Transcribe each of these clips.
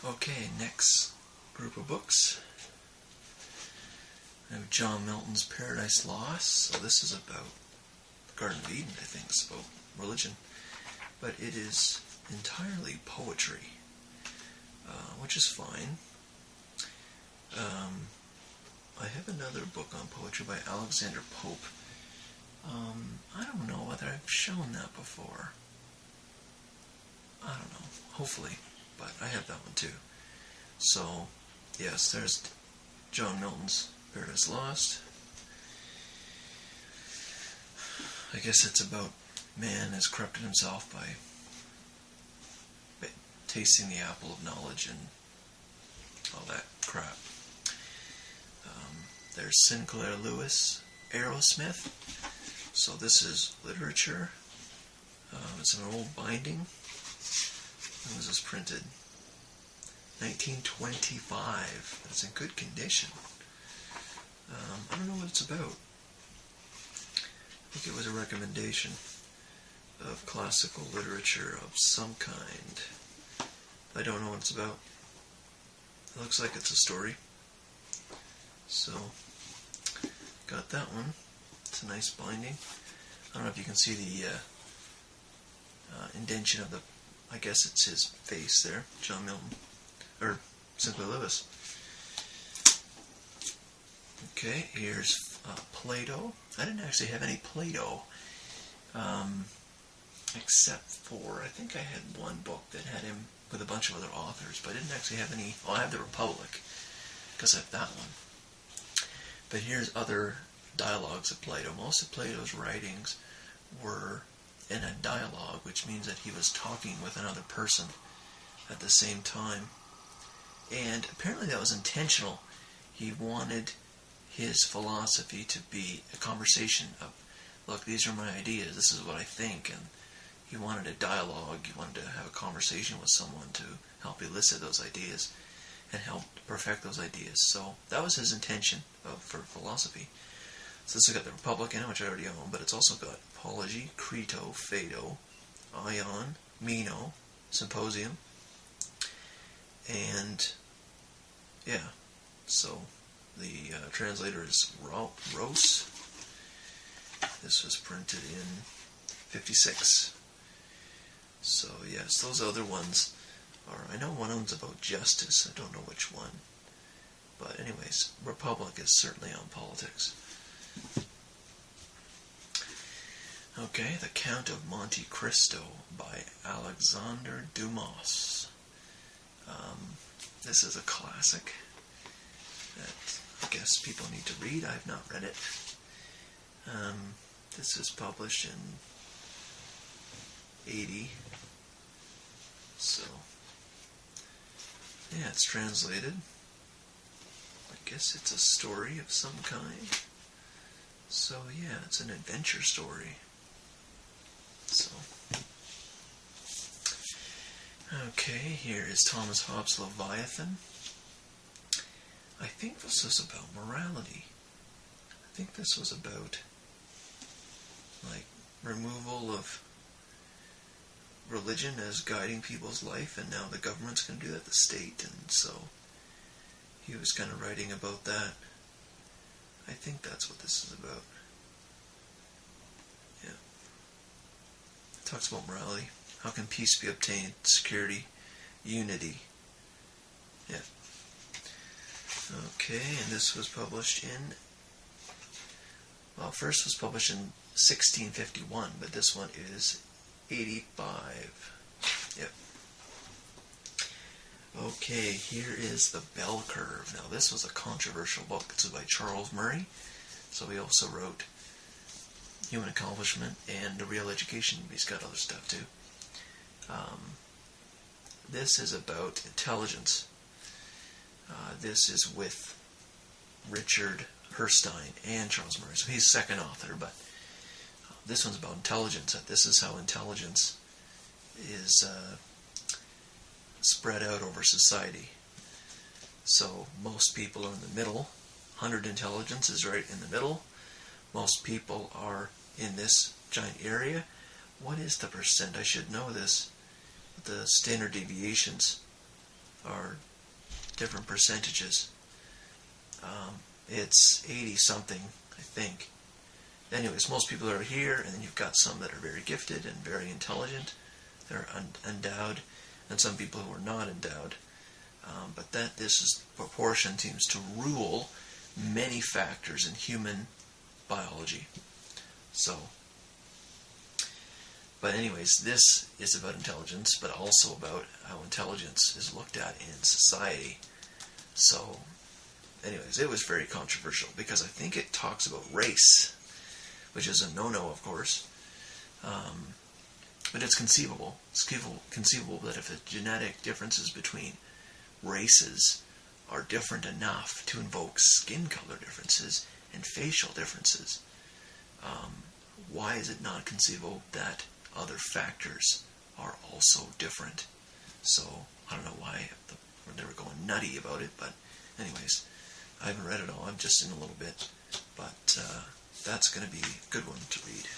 Okay, next group of books. I have John Milton's Paradise Lost. So this is about the Garden of Eden, I think. It's about religion. But it is entirely poetry, which is fine. I have another book on poetry by Alexander Pope. I don't know whether I've shown that before. I don't know. Hopefully. But I have that one too. So, yes, there's John Milton's Paradise Lost. I guess it's about man has corrupted himself by tasting the apple of knowledge and all that crap. There's Sinclair Lewis, Arrowsmith. So this is literature. It's an old binding. When was this printed? 1925. It's in good condition. I don't know what it's about. I think it was a recommendation of classical literature of some kind. I don't know what it's about. It looks like it's a story. So, got that one. It's a nice binding. I don't know if you can see the indention of the, I guess it's his face there, John Milton, or Sinclair Lewis. Okay, here's Plato. I didn't actually have any Plato, except for, I think I had one book that had him with a bunch of other authors, but I didn't actually have any. Oh, I have The Republic, because I have that one. But here's other dialogues of Plato. Most of Plato's writings were in a dialogue, which means that he was talking with another person at the same time. And apparently that was intentional. He wanted his philosophy to be a conversation of, look, these are my ideas, this is what I think, and he wanted a dialogue, he wanted to have a conversation with someone to help elicit those ideas and help perfect those ideas. So that was his intention for philosophy. So this has got the Republic in it, which I already own, but it's also got Apology, Crito, Phaedo, Ion, Meno, Symposium, and yeah, so the translator is Rose. This was printed in 56. So yes, those other ones are, I know one of them's about justice, I don't know which one. But anyways, Republic is certainly on politics. Okay, The Count of Monte Cristo by Alexander Dumas. This is a classic that I guess people need to read. I have not read it. This is published in 80. So, yeah, it's translated. I guess it's a story of some kind. So, yeah, it's an adventure story. So, okay, here is Thomas Hobbes' Leviathan. I think this was about morality. I think this was about, like, removal of religion as guiding people's life, and now the government's going to do that, the state, and so he was kind of writing about that. I think that's what this is about. Yeah. It talks about morality. How can peace be obtained? Security, unity. Yeah. Okay, and this was published in, well, first was published in 1651, but this one is 85. Yep. Okay, here is The Bell Curve. Now, this was a controversial book. This is by Charles Murray. So he also wrote Human Accomplishment and The Real Education. He's got other stuff too. This is about intelligence. This is with Richard Herrnstein and Charles Murray. So he's second author, but this one's about intelligence. This is how intelligence is spread out over society. So most people are in the middle. 100 intelligence is right in the middle. Most people are in this giant area. What is the percent? I should know this. The standard deviations are different percentages. It's 80-something, I think. Anyways, most people are here, and then you've got some that are very gifted and very intelligent. They're endowed, and some people who are not endowed. But this proportion seems to rule many factors in human biology. But anyways, this is about intelligence, but also about how intelligence is looked at in society. So, anyways, it was very controversial because I think it talks about race, which is a no-no, of course. But it's conceivable. It's conceivable that if the genetic differences between races are different enough to invoke skin color differences and facial differences, why is it not conceivable that other factors are also different? So, I don't know why they were going nutty about it, but anyways, I haven't read it all. I'm just in a little bit, but that's going to be a good one to read.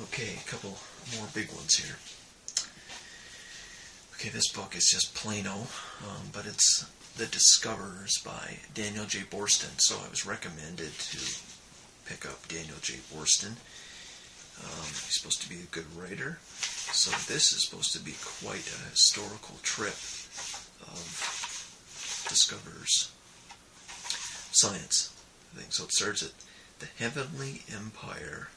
Okay, a couple more big ones here. Okay, this book is just Plato, but it's The Discoverers by Daniel J. Boorstin, so I was recommended to pick up Daniel J. Boorstin. He's supposed to be a good writer, so this is supposed to be quite a historical trip of discoverers' science, I think. So it starts at the heavenly empire,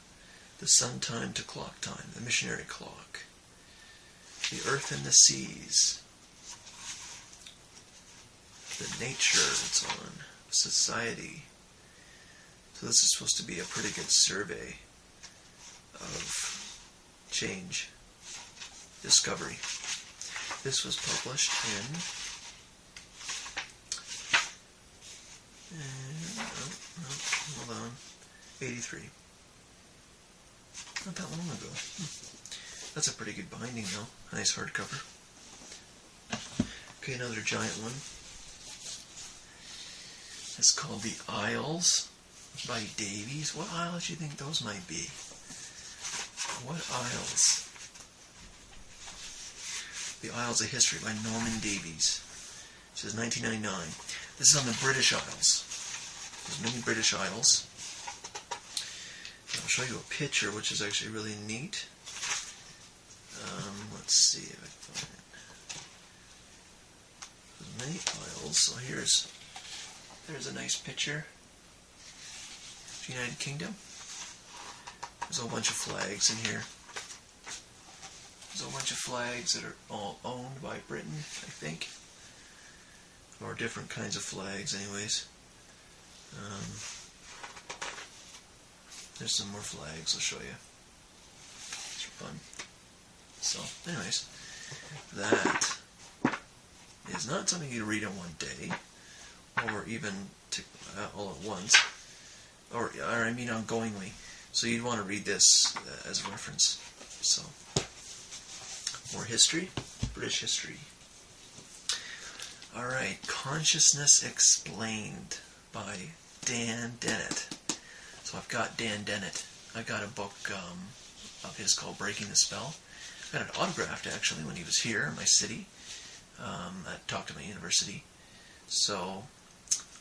the sun time to clock time, the missionary clock, the earth and the seas, the nature it's on, society. So this is supposed to be a pretty good survey of change, discovery. This was published in hold on, 83. Not that long ago. That's a pretty good binding though. Nice hardcover. Okay, another giant one. It's called The Isles by Davies. What isles do you think those might be? What Isles? The Isles of History by Norman Davies. It says 1999. This is on the British Isles. There's many British Isles. I'll show you a picture, which is actually really neat. Let's see if I can find it. There's many isles. So there's a nice picture. United Kingdom. There's a whole bunch of flags in here. There's a whole bunch of flags that are all owned by Britain, I think. Or different kinds of flags, anyways. There's some more flags I'll show you. It's fun. So, anyways, that is not something you read in one day, or even all at once, or I mean ongoingly. So you'd want to read this as a reference. So, more history, British history. All right, Consciousness Explained by Dennett. So I've got Dennett. I got a book of his called Breaking the Spell. I got it autographed actually when he was here in my city. I talked to my university. So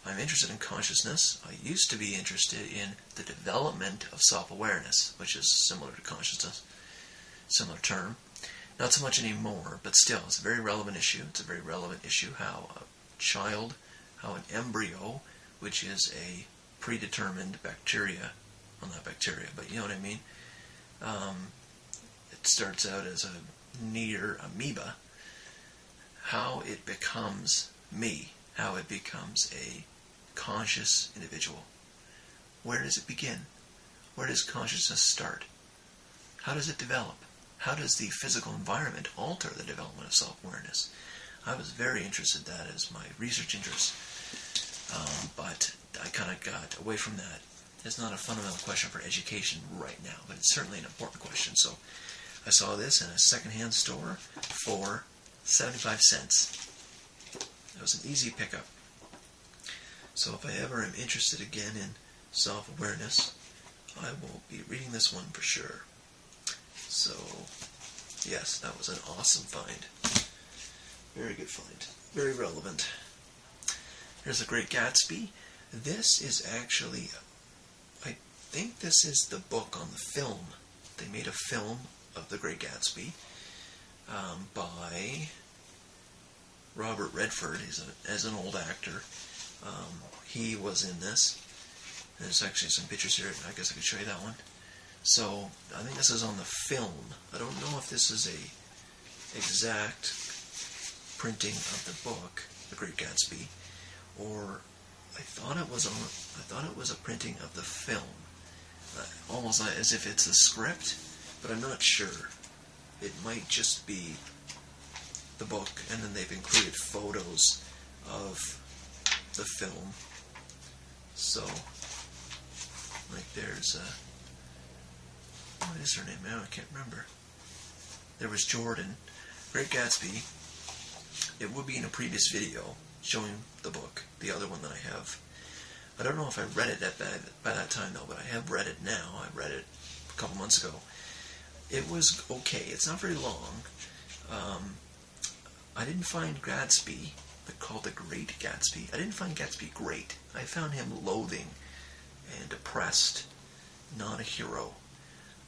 I'm interested in consciousness. I used to be interested in the development of self-awareness, which is similar to consciousness, similar term. Not so much anymore, but still, it's a very relevant issue. It's a very relevant issue how a child, how an embryo, which is a predetermined bacteria, well, not bacteria, but you know what I mean. It starts out as a near amoeba, how it becomes me, how it becomes a conscious individual. Where does it begin? Where does consciousness start? How does it develop? How does the physical environment alter the development of self-awareness? I was very interested in that as my research interest, but I kind of got away from that. It's not a fundamental question for education right now, but it's certainly an important question. So I saw this in a secondhand store for 75 cents. It was an easy pickup. So if I ever am interested again in self-awareness, I will be reading this one for sure. So, yes, that was an awesome find. Very good find. Very relevant. Here's The Great Gatsby. This is actually, I think this is the book on the film. They made a film of The Great Gatsby by Robert Redford. As an old actor. He was in this. There's actually some pictures here. I guess I could show you that one. So, I think this is on the film. I don't know if this is a exact printing of the book, The Great Gatsby, or I thought it was a printing of the film. Almost like as if it's a script, but I'm not sure. It might just be the book, and then they've included photos of the film. So, like there's what is her name now? I can't remember. There was Jordan. Great Gatsby. It would be in a previous video showing the book, the other one that I have. I don't know if I read it by that time though, but I have read it now. I read it a couple months ago. It was okay. It's not very long. I didn't find Gatsby, called The Great Gatsby, I didn't find Gatsby great. I found him loathing and depressed, not a hero.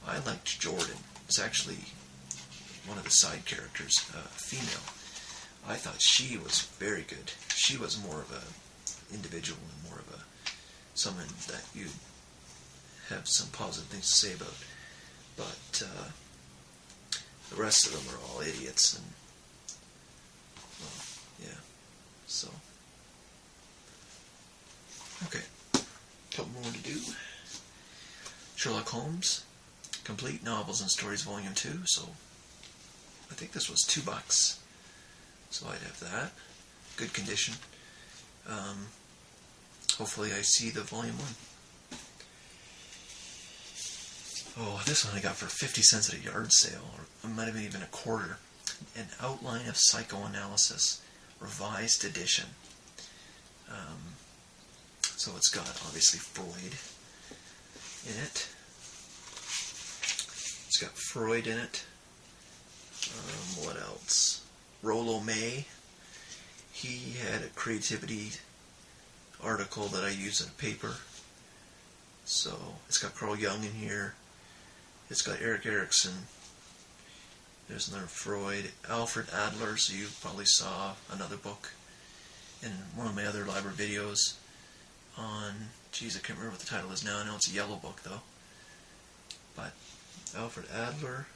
I liked Jordan. It's actually one of the side characters, female. I thought she was very good. She was more of a individual and more of a someone that you have some positive things to say about. But the rest of them are all idiots and well, yeah. So okay, couple more to do. Sherlock Holmes, Complete Novels and Stories, Volume 2. So I think this was $2. So I'd have that. Good condition. Hopefully I see the Volume 1. Oh, this one I got for 50 cents at a yard sale, or it might have been even a quarter. An Outline of Psychoanalysis, Revised Edition. So it's got, obviously, Freud in it. It's got Freud in it. What else? Rollo May. He had a creativity article that I use in a paper. So it's got Carl Jung in here. It's got Erikson. There's another Freud. Alfred Adler, so you probably saw another book in one of my other library videos on, geez, I can't remember what the title is now. I know it's a yellow book though. But Alfred Adler,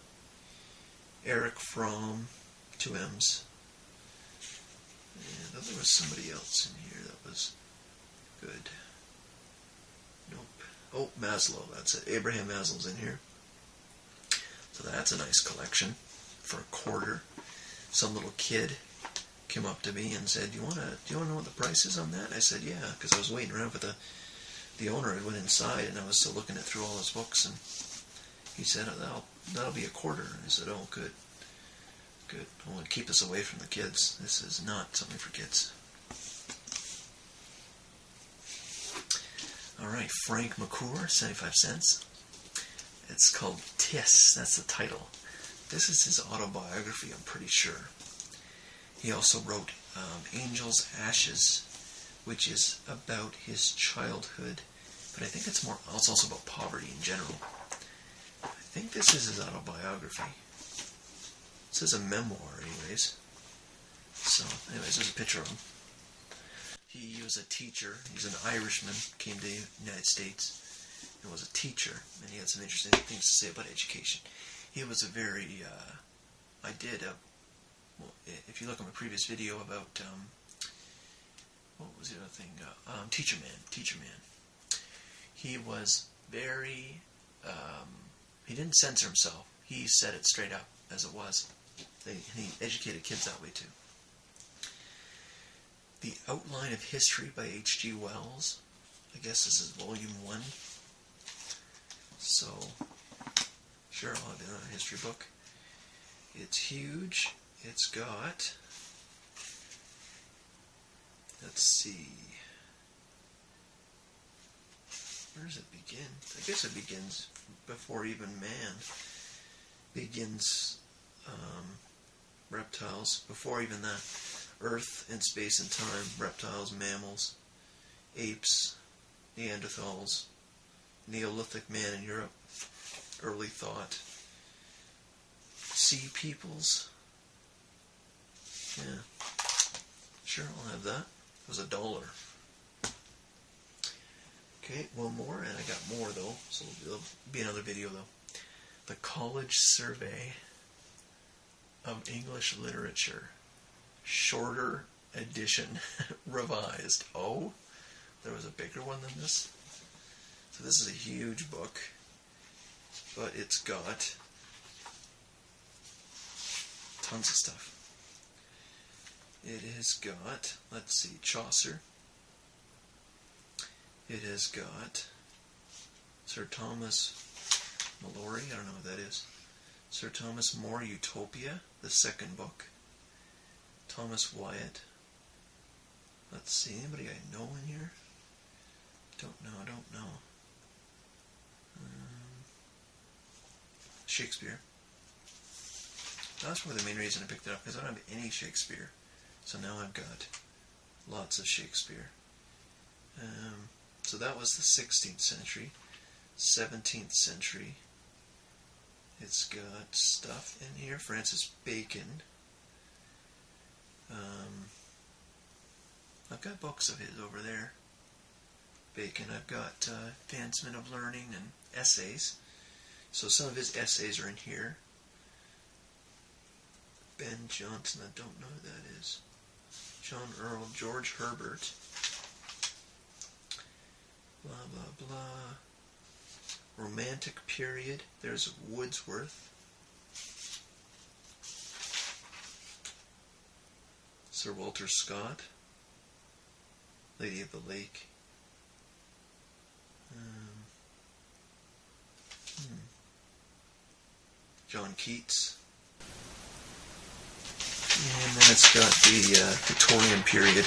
Eric Fromm, 2 M's. And there was somebody else in here that was good. Nope. Oh, Maslow, that's it. Abraham Maslow's in here. So that's a nice collection for a quarter. Some little kid came up to me and said, do you want to know what the price is on that? I said, yeah, because I was waiting around for the owner. I went inside and I was still looking through all his books, and he said, oh, that'll be a quarter. And I said, oh, good. Good. I want to keep this away from the kids. This is not something for kids. Alright, Frank McCourt, 75 cents. It's called Tis. That's the title. This is his autobiography, I'm pretty sure. He also wrote Angel's Ashes, which is about his childhood. But I think it's also about poverty in general. I think this is his autobiography. This is a memoir, anyways. So, anyways, there's a picture of him. He was a teacher. He's an Irishman, came to the United States, and was a teacher, and he had some interesting things to say about education. He was a very, if you look at my previous video about, what was the other thing, Teacher Man. He was very, he didn't censor himself. He said it straight up as it was. He educated kids that way too. The Outline of History by H.G. Wells. I guess this is Volume 1. So, sure, I'll have another history book. It's huge. It's got, let's see, where does it begin? I guess it begins before even man begins reptiles. Before even that, Earth and space and time, reptiles, mammals, apes, Neanderthals, Neolithic man in Europe, early thought, sea peoples. Yeah, sure, I'll have that. It was $1. Okay, one more, and I got more though, so it'll be another video though. The College Survey of English Literature, shorter edition, revised. Oh, there was a bigger one than this. So this is a huge book, but it's got tons of stuff. It has got, let's see, Chaucer. It has got Sir Thomas Malory, I don't know what that is. Sir Thomas More, Utopia, the second book. Thomas Wyatt. Let's see, anybody I know in here? Don't know. Shakespeare. That's probably the main reason I picked it up, because I don't have any Shakespeare. So now I've got lots of Shakespeare. So that was the 16th century. 17th century. It's got stuff in here. Francis Bacon. I've got books of his over there. Bacon. I've got Advancement of Learning and essays. So some of his essays are in here. Ben Jonson, I don't know who that is. John Earl, George Herbert. Blah, blah, blah. Romantic period. There's Wordsworth. Sir Walter Scott. Lady of the Lake. John Keats. And then it's got the Victorian period.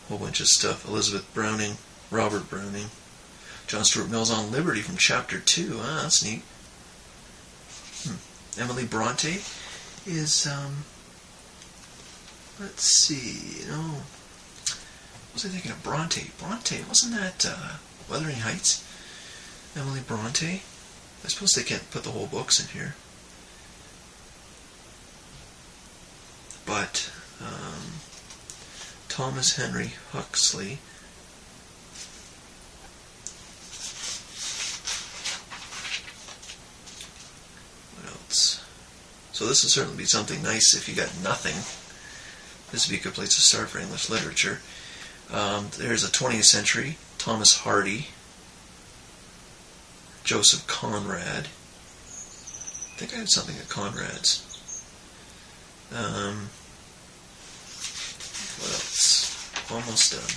Whole bunch of stuff. Elizabeth Browning, Robert Browning, John Stuart Mill's On Liberty from Chapter 2. Ah, that's neat. Emily Bronte is, let's see, what was I thinking of? Bronte, wasn't that Wuthering Heights? Emily Bronte? I suppose they can't put the whole books in here. But Thomas Henry Huxley. What else? So this would certainly be something nice if you got nothing. This would be a good place to start for English literature. There's a 20th century. Thomas Hardy. Joseph Conrad. I think I had something at Conrad's. What else? Almost done.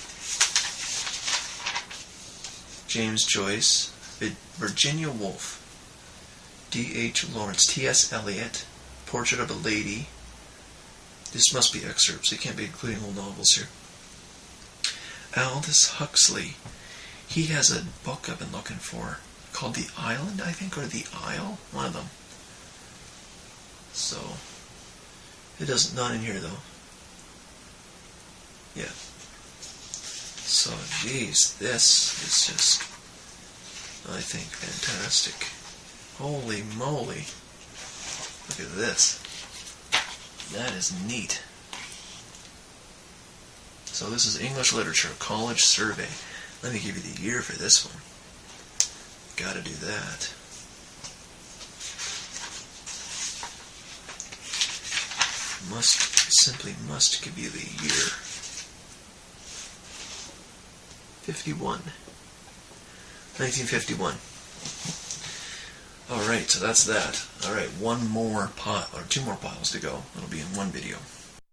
James Joyce, Virginia Woolf, D.H. Lawrence, T.S. Eliot, Portrait of a Lady. This must be excerpts. They can't be including whole novels here. Aldous Huxley. He has a book I've been looking for called The Island, I think, or The Isle. One of them. So, it doesn't, not in here though. Yeah. So, geez, this is just, I think, fantastic. Holy moly. Look at this. That is neat. So this is English Literature, College Survey. Let me give you the year for this one. Gotta do that. Simply must give you the year. 1951. Alright, so that's that. Alright, one more pile, or two more piles to go. It'll be in one video.